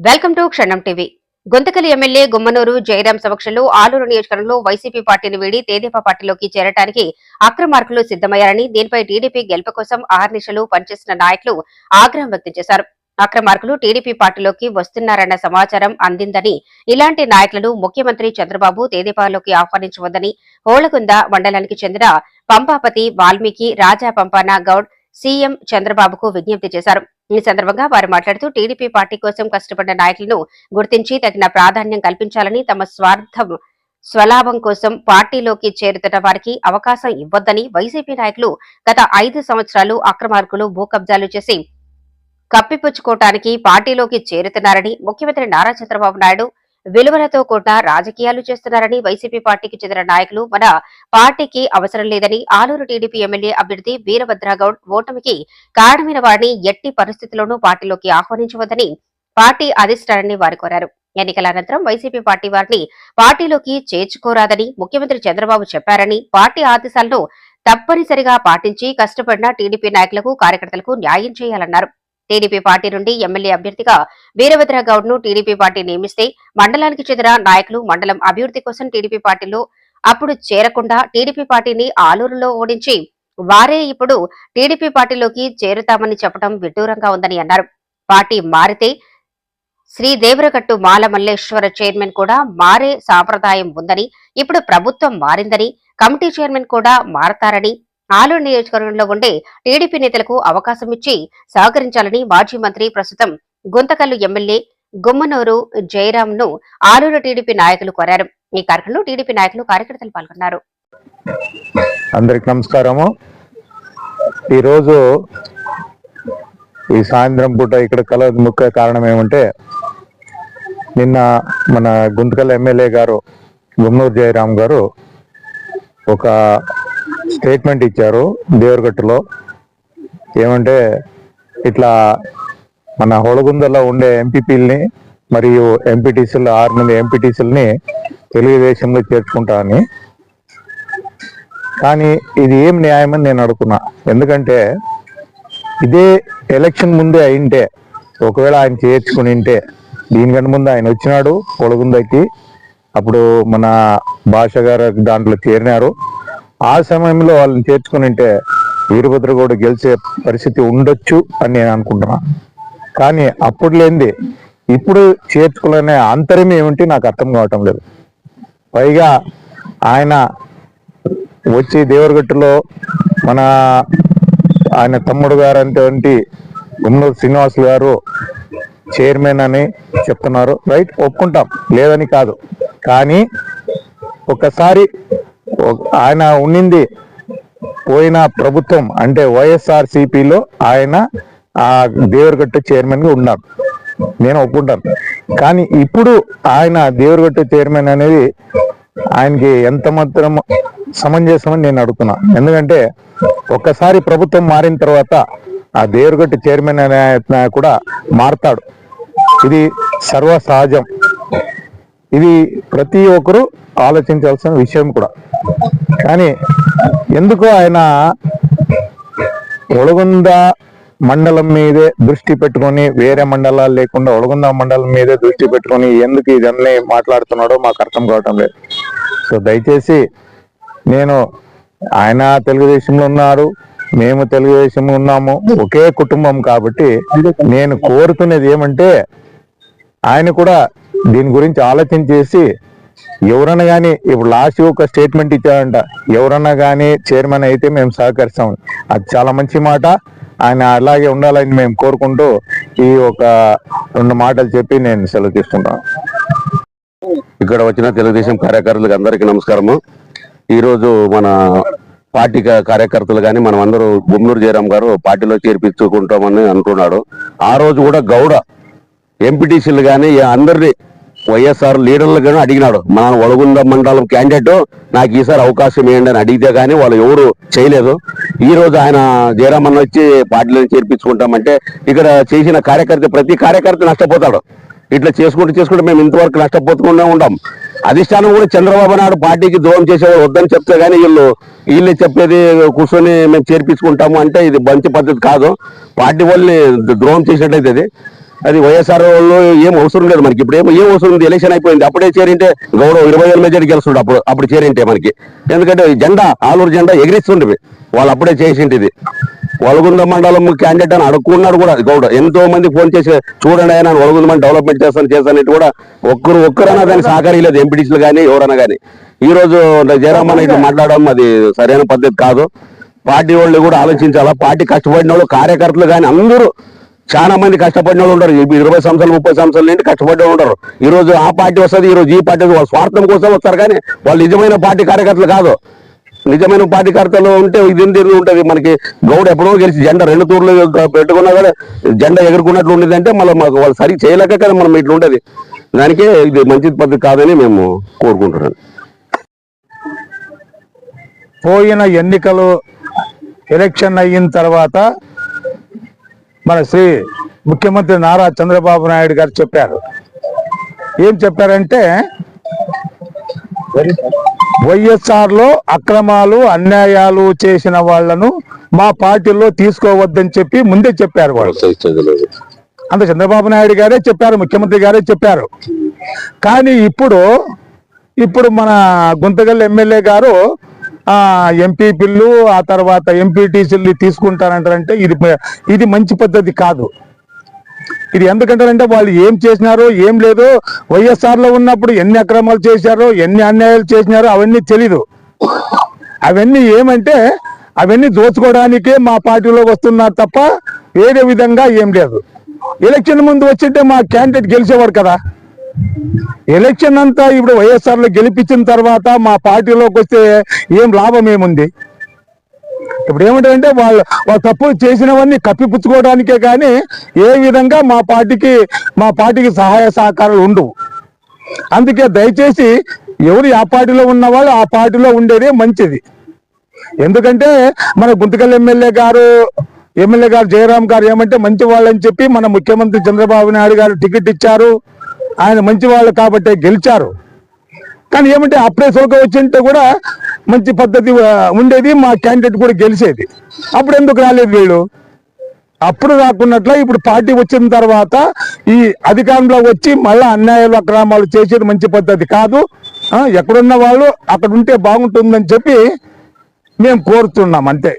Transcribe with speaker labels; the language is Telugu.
Speaker 1: వెల్కమ్ టు క్షణం టీవీ. గుంతకల్ ఎమ్మెల్యే గుమ్మనూరు జయరాం సమక్షంలో ఆలూరు నియోజకవర్గంలో వైసీపీ పార్టీని వీడి తెదేపా పార్టీలోకి చేరడానికి అక్రమార్కులు సిద్దమయ్యారని, దీనిపై టీడీపీ గెలుపు కోసం ఆర్నిశలు పనిచేసిన నాయకులు ఆగ్రహం వ్యక్తం చేశారు. అక్రమార్కులు టీడీపీ పార్టీలోకి వస్తున్నారన్న సమాచారం అందిందని, ఇలాంటి నాయకులను ముఖ్యమంత్రి చంద్రబాబు తెదేపాలోకి ఆహ్వానించవద్దని హోళగుంద మండలానికి చెందిన పంపాపతి వాల్మీకి రాజా పంపాన గౌడ్ సీఎం చంద్రబాబుకు విజ్ఞప్తి చేశారు. ఈ సందర్భంగా వారు మాట్లాడుతూ టీడీపీ పార్టీ కోసం కష్టపడ్డ నాయకులను గుర్తించి తగిన ప్రాధాన్యం కల్పించాలని, తమ స్వలాభం కోసం పార్టీలోకి చేరుతున్న వారికి అవకాశం ఇవ్వొద్దని, వైసీపీ నాయకులు గత 5 సంవత్సరాలు అక్రమార్కులు భూ కబ్జాలు చేసి కప్పిపుచ్చుకోవటానికి పార్టీలోకి చేరుతున్నారని, ముఖ్యమంత్రి నారా చంద్రబాబు నాయుడు విలువలతో కూడిన రాజకీయాలు చేస్తున్నారని, వైసీపీ పార్టీకి చెందిన నాయకులు మన పార్టీకి అవసరం లేదని, ఆలూరు టీడీపీ ఎమ్మెల్యే అభ్యర్థి వీరభద్రగౌడ్ ఓటమికి కారణమైన వారిని ఎట్టి పరిస్థితుల్లోనూ పార్టీలోకి ఆహ్వానించవద్దని పార్టీ అధిష్టానాన్ని వారు కోరారు. ఎన్నికల అనంతరం వైసీపీ పార్టీ వారిని పార్టీలోకి చేర్చుకోరాదని ముఖ్యమంత్రి చంద్రబాబు చెప్పారని, పార్టీ ఆదేశాలను తప్పనిసరిగా పాటించి కష్టపడిన టీడీపీ నాయకులకు, కార్యకర్తలకు న్యాయం చేయాలన్నారు. టీడీపీ పార్టీ నుండి ఎమ్మెల్యే అభ్యర్థిగా వీరభద్రగౌడ్ ను టీడీపీ పార్టీ నియమిస్తే మండలానికి చెందిన నాయకులు మండలం అభివృద్ధి కోసం టీడీపీ పార్టీలో అప్పుడు చేరకుండా టీడీపీ పార్టీని ఆలూరులో ఓడించి వారే ఇప్పుడు టీడీపీ పార్టీలోకి చేరుతామని చెప్పడం విడ్డూరంగా ఉందని అన్నారు. పార్టీ మారితే శ్రీ దేవరగట్టు మాల మల్లేశ్వర చైర్మన్ కూడా మారే సాంప్రదాయం ఉందని, ఇప్పుడు ప్రభుత్వం మారిందని, కమిటీ చైర్మన్ కూడా మారతారని, ఆలూరు నియోజకవర్గంలో ఉండే టీడీపీ నేతలకు అవకాశం ఇచ్చి సహకరించాలని మాజీ మంత్రి, ప్రస్తుతం గుంతకల్లు ఎమ్మెల్యే గుమ్మనూరు జయరాం ను ఆలూరు టీడీపీ నాయకులు కోరారు. ఈ కార్యక్రమంలో టీడీపీ నాయకులు, కార్యకర్తలు పాల్గొన్నారు.
Speaker 2: అందరికి నమస్కారము. ఈరోజు ఈ సాయంత్రం పూట ఇక్కడ కల ముఖ్య కారణం ఏమంటే, నిన్న మన గుంతకల్ ఎమ్మెల్యే గారు గుమ్మనూరు జయరాం గారు ఒక స్టేట్మెంట్ ఇచ్చారు దేవరగట్టులో. ఏమంటే, ఇట్లా మన హొళగుందలో ఉండే ఎంపీపీలని మరియు ఎంపీటీసీలు 6 మంది ఎంపీటీసీలని తెలుగుదేశంలో చేర్చుకుంటా అని. కానీ ఇది ఏం న్యాయమని నేను అడుగుతున్నా. ఎందుకంటే ఇదే ఎలక్షన్ ముందే అయింటే, ఒకవేళ ఆయన చేర్చుకుని ఉంటే, దీనికంటే ముందు ఆయన వచ్చినాడు హొళగుందకి, అప్పుడు మన భాష గారు దాంట్లో చేరినారు. ఆ సమయంలో వాళ్ళని చేర్చుకుని ఉంటే వీరభద్రగౌడ్ గెలిచే పరిస్థితి ఉండొచ్చు అని నేను అనుకుంటున్నా. కానీ అప్పుడు లేనిది ఇప్పుడు చేర్చుకునే అంతరం ఏమిటి నాకు అర్థం కావటం లేదు. పైగా ఆయన వచ్చి దేవరగట్టులో మన ఆయన తమ్ముడు గారు అంటే గుమ్మనూరు శ్రీనివాస్ గారు చైర్మన్ అని చెప్తున్నారు. రైట్, ఒప్పుకుంటాం, లేదని కాదు. కానీ ఒక్కసారి ఆయన ఉండింది పోయిన ప్రభుత్వం అంటే వైఎస్ఆర్సీపీలో ఆయన ఆ దేవరగట్టు చైర్మన్ గా ఉన్నారు, నేను ఒప్పుకుంటాను. కానీ ఇప్పుడు ఆయన దేవరగట్టు చైర్మన్ అనేది ఆయనకి ఎంత మాత్రం సమంజసమని నేను అడుగుతున్నా. ఎందుకంటే ఒక్కసారి ప్రభుత్వం మారిన తర్వాత ఆ దేవరగట్టు చైర్మన్ అనే కూడా మారతాడు. ఇది సర్వసహజం. ఇది ప్రతి ఒక్కరూ ఆలోచించాల్సిన విషయం కూడా. కానీ ఎందుకు ఆయన ఒళగుంద మండలం మీదే దృష్టి పెట్టుకొని, వేరే మండలాలు లేకుండా ఒళగుంద మండలం మీదే దృష్టి పెట్టుకొని ఎందుకు ఇదన్నీ మాట్లాడుతున్నాడో మాకు అర్థం కావటం లేదు. సో దయచేసి, నేను ఆయన తెలుగుదేశంలో ఉన్నారు, మేము తెలుగుదేశంలో ఉన్నాము, ఒకే కుటుంబం కాబట్టి నేను కోరుతున్నది ఏమంటే, ఆయన కూడా దీని గురించి ఆలోచన చేసి ఎవరన్నా కానీ, ఇప్పుడు లాస్ట్ ఒక స్టేట్మెంట్ ఇచ్చారంట, ఎవరన్నా కానీ చైర్మన్ అయితే మేము సహకరిస్తాం. అది చాలా మంచి మాట. ఆయన అలాగే ఉండాలని మేము కోరుకుంటూ ఈ ఒక 2 మాటలు చెప్పి నేను సెలవు తీసుకుంటాను.
Speaker 3: ఇక్కడ వచ్చిన తెలుగుదేశం కార్యకర్తలకు అందరికీ నమస్కారము. ఈరోజు మన పార్టీ కార్యకర్తలు కానీ మనం అందరూ గుమ్మనూరు జయరాం గారు పార్టీలో చేర్పించుకుంటామని అంటున్నాడు. ఆ రోజు కూడా గౌడ ఎంపీటీసీలు కానీ అందరినీ వైఎస్ఆర్ లీడర్లు కానీ అడిగినాడు, మన ఒళగుంద మండలం క్యాండిడేట్ నాకు ఈసారి అవకాశం ఏంటి అని అడిగితే కానీ వాళ్ళు ఎవరు చేయలేదు. ఈ రోజు ఆయన జయరాం అన్న వచ్చి పార్టీలో చేర్పించుకుంటామంటే ఇక్కడ చేసిన కార్యకర్త ప్రతి కార్యకర్త నష్టపోతాడు. ఇట్లా చేసుకుంటూ మేము ఇంతవరకు నష్టపోతూనే ఉంటాం. అధిష్టానం కూడా చంద్రబాబు నాయుడు పార్టీకి ద్రోహం చేసేవాళ్ళు వద్దని చెప్తే కానీ వీళ్ళే చెప్పేది కూర్చొని మేము చేర్పించుకుంటాము అంటే ఇది మంచి పద్ధతి కాదు. పార్టీ వాళ్ళని ద్రోహం చేసినట్టయితే అది వైఎస్ఆర్ వాళ్ళు ఏం అవసరం లేదు మనకి. ఇప్పుడు ఏం అవసరం ఉంది? ఎలక్షన్ అయిపోయింది, అప్పుడే చేరింటే గౌరవ 20,000 మెజార్టీ గెలుస్తుండే అప్పుడు చేరింటే మనకి. ఎందుకంటే ఈ జెండా ఆలూరు జెండా ఎగిరిస్తుండేవి వాళ్ళు, అప్పుడే చేసింటిది. వలగుంద మండలం క్యాండిడేట్ అని అడుక్కున్నాడు కూడా గౌడ. ఎంతో మంది ఫోన్ చేసి చూడండి ఆయన వలగుంద మండలం డెవలప్మెంట్ చేస్తానంటే కూడా ఒక్కరైనా దాన్ని సహకరించలేదు, ఎంపీటీసీలు కానీ ఎవరైనా కానీ. ఈ రోజు జయరామ్ అన్న ఇట్లా మాట్లాడడం అది సరైన పద్ధతి కాదు. పార్టీ వాళ్ళు కూడా ఆలోచించాలా. పార్టీ కష్టపడిన వాళ్ళు కార్యకర్తలు కానీ అందరూ చాలా మంది కష్టపడిన వాళ్ళు ఉంటారు. 20 సంవత్సరాలు 30 సంవత్సరాల నుండి కష్టపడి ఉంటారు. ఈ రోజు ఆ పార్టీ వస్తుంది, ఈ రోజు ఈ పార్టీ వాళ్ళ స్వార్థం కోసం వస్తారు, కానీ వాళ్ళు నిజమైన పార్టీ కార్యకర్తలు కాదు. నిజమైన పార్టీ కార్యకర్తలు ఉంటే ఇది ఉంటుంది మనకి. గౌడ్ ఎప్పుడో గెలిచి జెండా 2 తూర్లు పెట్టుకున్నా కూడా జెండా ఎగురుకున్నట్లు ఉండేది అంటే మళ్ళీ మాకు వాళ్ళు సరిగ్గా చేయలేక కదా మనం ఇట్లా ఉండేది. దానికే ఇది మంచి పద్ధతి కాదని మేము కోరుకుంటున్నాను.
Speaker 2: పోయిన ఎన్నికలు ఎలక్షన్ అయిన తర్వాత మన శ్రీ ముఖ్యమంత్రి నారా చంద్రబాబు నాయుడు గారు చెప్పారు. ఏం చెప్పారంటే వైఎస్ఆర్ లో అక్రమాలు అన్యాయాలు చేసిన వాళ్లను మా పార్టీలో తీసుకోవద్దని చెప్పి ముందే చెప్పారు వాళ్ళు. అంత చంద్రబాబు నాయుడు గారే చెప్పారు, ముఖ్యమంత్రి గారే చెప్పారు. కానీ ఇప్పుడు మన గుంతకల్ ఎమ్మెల్యే గారు ఎంపీపీలు ఆ తర్వాత ఎంపీటీసీలు తీసుకుంటారంటారంటే ఇది మంచి పద్ధతి కాదు. ఇది ఎందుకంటారంటే వాళ్ళు ఏం చేసినారో ఏం లేదో, వైఎస్ఆర్ లో ఉన్నప్పుడు ఎన్ని అక్రమాలు చేశారో ఎన్ని అన్యాయాలు చేసినారో అవన్నీ తెలీదు. అవన్నీ ఏమంటే అవన్నీ దోచుకోవడానికే మా పార్టీలో వస్తున్నారు తప్ప వేరే విధంగా ఏం లేదు. ఎలక్షన్ ముందు వచ్చింటే మా క్యాండిడేట్ గెలిచేవాడు కదా. ఎలక్షన్ అంతా ఇప్పుడు వైఎస్ఆర్ లో గెలిపించిన తర్వాత మా పార్టీలోకి వస్తే ఏం లాభం ఏముంది? ఇప్పుడు ఏమిటంటే వాళ్ళు తప్పులు చేసినవన్నీ కప్పిపుచ్చుకోవడానికే కానీ ఏ విధంగా మా పార్టీకి సహాయ సహకారాలు ఉండవు. అందుకే దయచేసి ఎవరు ఆ పార్టీలో ఉన్న వాళ్ళు ఆ పార్టీలో ఉండేదే మంచిది. ఎందుకంటే మన గుంతకల్ ఎమ్మెల్యే గారు జయరామ్ గారు ఏమంటే మంచి వాళ్ళని చెప్పి మన ముఖ్యమంత్రి చంద్రబాబు నాయుడు గారు టికెట్ ఇచ్చారు. ఆయన మంచి వాళ్ళు కాబట్టి గెలిచారు. కానీ ఏమంటే అప్పుడే సోక వచ్చింటే కూడా మంచి పద్ధతి ఉండేది, మా క్యాండిడేట్ కూడా గెలిచేది. అప్పుడు ఎందుకు రాలేదు వీళ్ళు? అప్పుడు రాకున్నట్ల ఇప్పుడు పార్టీ వచ్చిన తర్వాత ఈ అధికారంలో వచ్చి మళ్ళా అన్యాయాలు అక్రమాలు చేసేది మంచి పద్ధతి కాదు. ఎక్కడున్న వాళ్ళు అక్కడ ఉంటే బాగుంటుందని చెప్పి మేము కోరుతున్నాం అంతే.